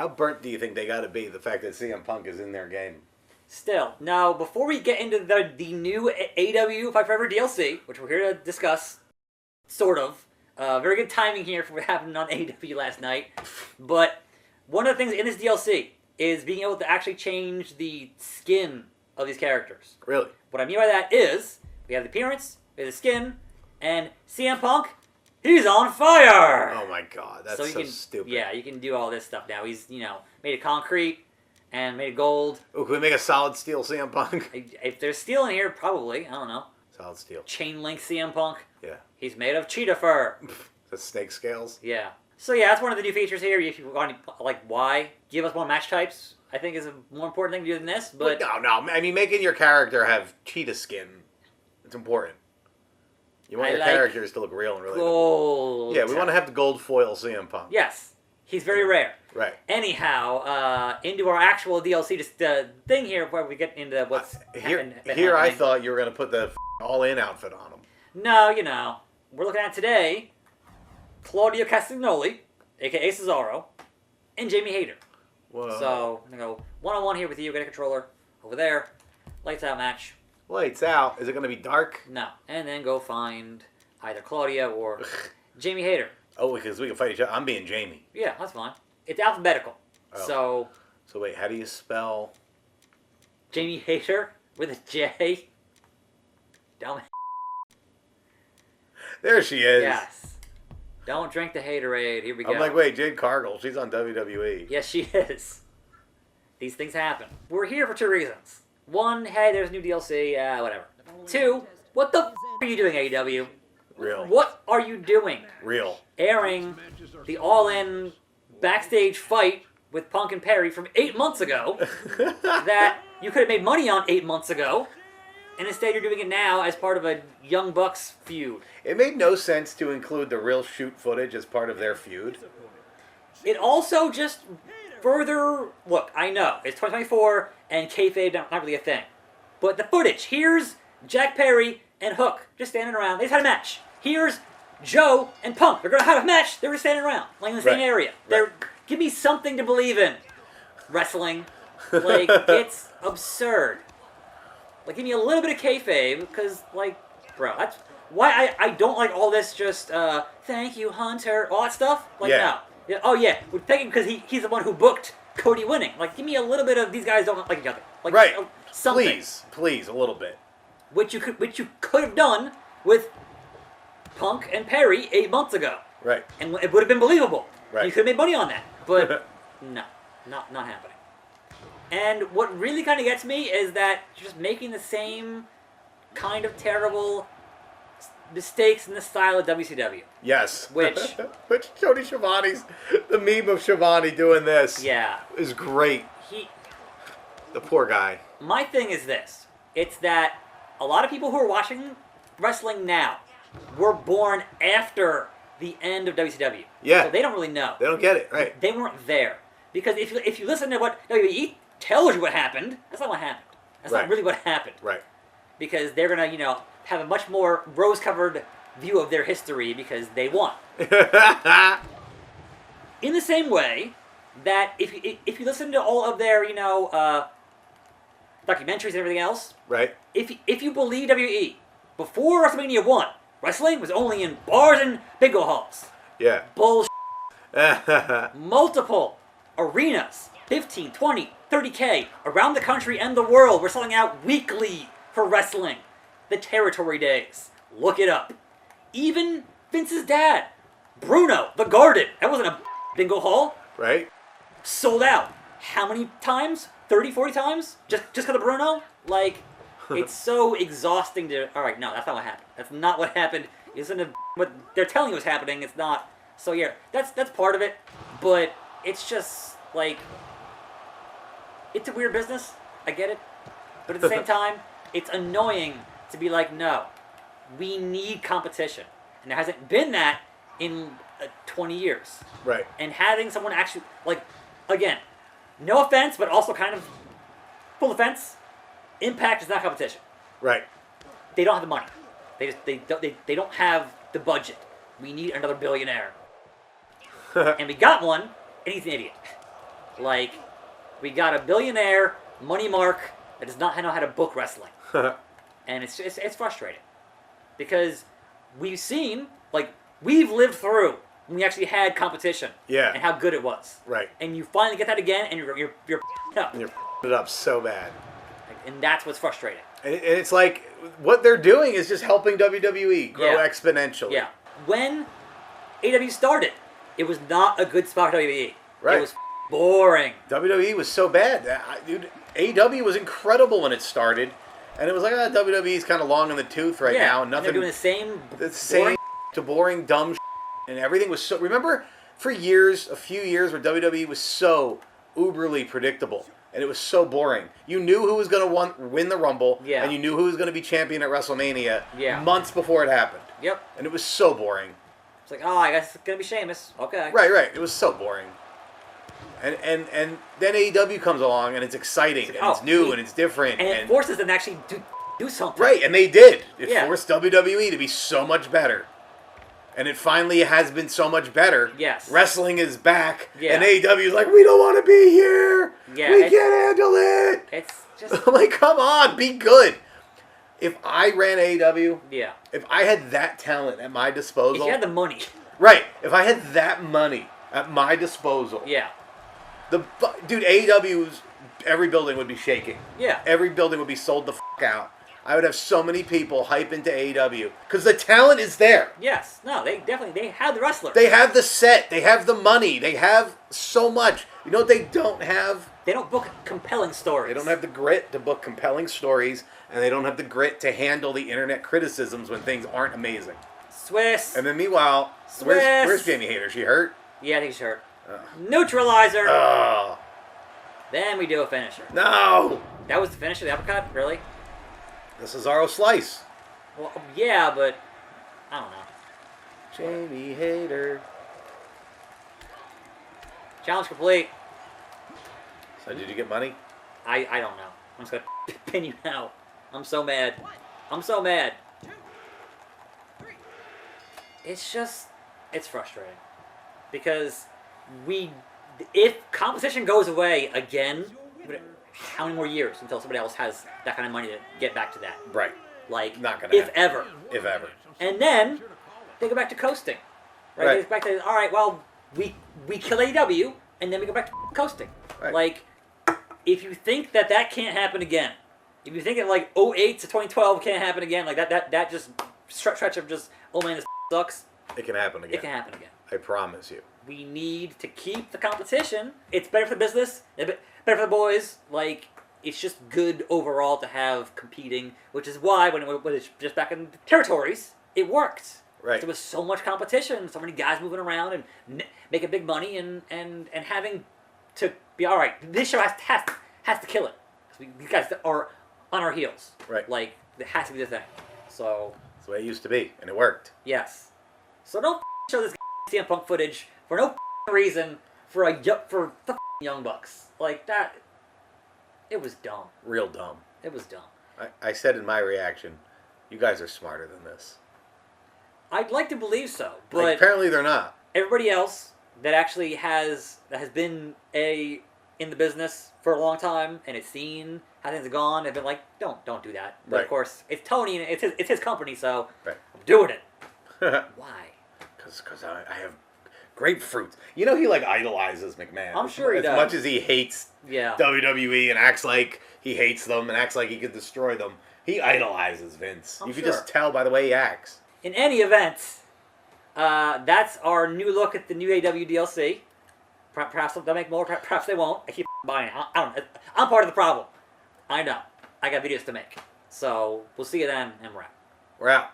How burnt do you think they got to be, the fact that CM Punk is in their game? Still, now, before we get into the new AEW Fight Forever DLC, which we're here to discuss, sort of, very good timing here for what happened on AEW last night, but one of the things in this DLC is being able to actually change the skin of these characters. Really? What I mean by that is, we have the appearance, we have the skin, and CM Punk, he's on fire! Oh my god, that's so stupid. Yeah, you can do all this stuff now. He's, made of concrete and made of gold. Oh, can we make a solid steel CM Punk? If there's steel in here, probably. I don't know. Solid steel. Chain link CM Punk. Yeah. He's made of cheetah fur. The snake scales? Yeah. So yeah, that's one of the new features here. If you want to, why give us more match types, I think is a more important thing to do than this. But no. I mean, making your character have cheetah skin, it's important. You want your characters to look real and really gold. Yeah, we want to have the gold foil CM Punk. Yes. He's very rare. Right. Anyhow, into our actual DLC thing here, where we get into what's Here I thought you were going to put the all-in outfit on him. No, we're looking at today Claudio Castagnoli, a.k.a. Cesaro, and Jamie Hayter. Whoa. So, I'm going to go one-on-one here with you. Get a controller over there. Lights out match. Lights out? Is it going to be dark? No. And then go find either Claudia or Jamie Hayter. Oh, because we can fight each other. I'm being Jamie. Yeah, that's fine. It's alphabetical. Oh. So wait, how do you spell? Jamie Hayter with a J. Dumb. There she is. Yes. Don't drink the Haterade. Here we go. I'm like, wait, Jade Cargill. She's on WWE. Yes, she is. These things happen. We're here for two reasons. One, hey, there's new DLC. Whatever. Two, what the are you doing, AEW? Real. What are you doing? Real. Airing the all-in backstage fight with Punk and Perry from 8 months ago that you could have made money on 8 months ago, and instead you're doing it now as part of a Young Bucks feud. It made no sense to include the real shoot footage as part of their feud. It also just further... Look, I know, it's 2024, and kayfabe not really a thing. But the footage, here's Jack Perry and Hook just standing around. They just had a match. Here's Joe and Punk. They're going to have a match. They're just standing around, like in the same area. Give me something to believe in. Wrestling. Like, it's absurd. Like, give me a little bit of kayfabe, because, like, bro, that's why I don't like all this just, thank you, Hunter, all that stuff. Like, no. Yeah, oh, yeah, we're thanking because he's the one who booked Cody winning. Like, give me a little bit of these guys don't like each other. Like, right. Something. Please, a little bit. Which you could have done with Punk and Perry 8 months ago. Right. And it would have been believable. Right. You could have made money on that. But no, not happening. And what really kind of gets me is that you're just making the same kind of terrible mistakes in the style of WCW. Yes. Which Tony Schiavone's, the meme of Schiavone doing this is great. The poor guy. My thing is this. It's that a lot of people who are watching wrestling now were born after the end of WCW. Yeah. So they don't really know. They don't get it, right. They weren't there. Because if you listen to what WWE tells you what happened, that's not what happened. That's not really what happened. Right. Because they're going to, have a much more rose-covered view of their history because they won. In the same way that if you listen to all of their, documentaries and everything else, right? If you believe WWE, before WrestleMania 1, wrestling was only in bars and bingo halls. Yeah. Bullshit. Multiple arenas, 15, 20, 30K, around the country and the world were selling out weekly for wrestling. The territory days. Look it up. Even Vince's dad, Bruno, the Garden, that wasn't a bingo hall. Right. Sold out. How many times? 30, 40 times? Just because of Bruno? Like, it's so exhausting to... Alright, no, that's not what happened. That's not what happened. Isn't what they're telling you was happening. It's not. So yeah, that's part of it. But it's just, like... It's a weird business. I get it. But at the same time, it's annoying to be like, no, we need competition. And there hasn't been that in 20 years. Right. And having someone actually, like, again, no offense, but also kind of full offense, Impact is not competition. Right. They don't have the money. They don't have the budget. We need another billionaire. And we got one, and he's an idiot. Like, we got a billionaire, Money Mark, that does not know how to book wrestling. And it's frustrating. Because we've seen, like, we've lived through when we actually had competition. Yeah. And how good it was. Right. And you finally get that again, and you're up. And you're it up so bad. And that's what's frustrating. And it's like, what they're doing is just helping WWE grow exponentially. Yeah. When AEW started, it was not a good spot for WWE. Right. It was boring. WWE was so bad. Dude, AEW was incredible when it started. And it was like, WWE's kind of long in the tooth right now. And Nothing. they're doing the same boring, dumb and everything was so... Remember, for years, a few years, where WWE was so uberly predictable. And it was so boring. You knew who was going to win the Rumble. Yeah. And you knew who was going to be champion at WrestleMania. Yeah. Months before it happened. Yep. And it was so boring. It's like, I guess it's going to be Sheamus. Okay. Right. It was so boring. And then AEW comes along, and it's exciting, and it's new, and it's different. And it forces them to actually do something. Right, and they did. It forced WWE to be so much better. And it finally has been so much better. Yes. Wrestling is back, and AEW is like, we don't want to be here. Yeah, we can't handle it. It's just... I'm like, come on, be good. If I ran AEW, if I had that talent at my disposal... If you had the money. Right, if I had that money at my disposal... Yeah. Dude, AEW's... Every building would be shaking. Yeah. Every building would be sold the f*** out. I would have so many people hype into AEW. Because the talent is there. Yes. No, they have the wrestlers. They have the set. They have the money. They have so much. You know what they don't have? They don't book compelling stories. They don't have the grit to book compelling stories. And they don't have the grit to handle the internet criticisms when things aren't amazing. Swiss. And then meanwhile, where's Jamie Hayter? She hurt? Yeah, I think she's hurt. Neutralizer. Oh. Then we do a finisher. No. That was the finisher, the uppercut? Really? The Cesaro slice. Well, yeah, but I don't know. Jamie Hayter. Challenge complete. So did you get money? I don't know. I'm just going to pin you now. I'm so mad. I'm so mad. It's just... It's frustrating. Because if competition goes away again, how many more years until somebody else has that kind of money to get back to that? Right. Like, not gonna if ever. If ever. And then they go back to coasting. Right? They go back to, all right, well, we kill AEW, and then we go back to coasting. Right. Like, if you think that can't happen again, if you think that, like, 08 to 2012 can't happen again, like, that just stretch of just, oh man, this sucks. It can happen again. It can happen again. I promise you. We need to keep the competition. It's better for the business. It's better for the boys. Like, it's just good overall to have competing, which is why when it was just back in the territories, it worked. Right. There was so much competition, so many guys moving around and making big money and having to be, all right, this show has to kill it. These guys are on our heels. Right. Like, it has to be the thing. So... That's the way it used to be, and it worked. Yes. So don't show this CM Punk footage for no reason for the Young Bucks. Like, that... It was dumb. Real dumb. It was dumb. I said in my reaction, you guys are smarter than this. I'd like to believe so, but... Like, apparently they're not. Everybody else that actually has been in the business for a long time and has seen how things have gone, have been like, don't do that. But of course, it's Tony and it's his company, so I'm doing it. Why? Because I have grapefruit. You know he like idolizes McMahon. I'm sure he does. As much as he hates WWE and acts like he hates them and acts like he could destroy them, he idolizes Vince. You can just tell by the way he acts. In any event, that's our new look at the new AEW DLC. Perhaps they'll make more, perhaps they won't. I keep buying it. I don't know. I'm part of the problem. I know. I got videos to make. So, we'll see you then, and we're out. We're out.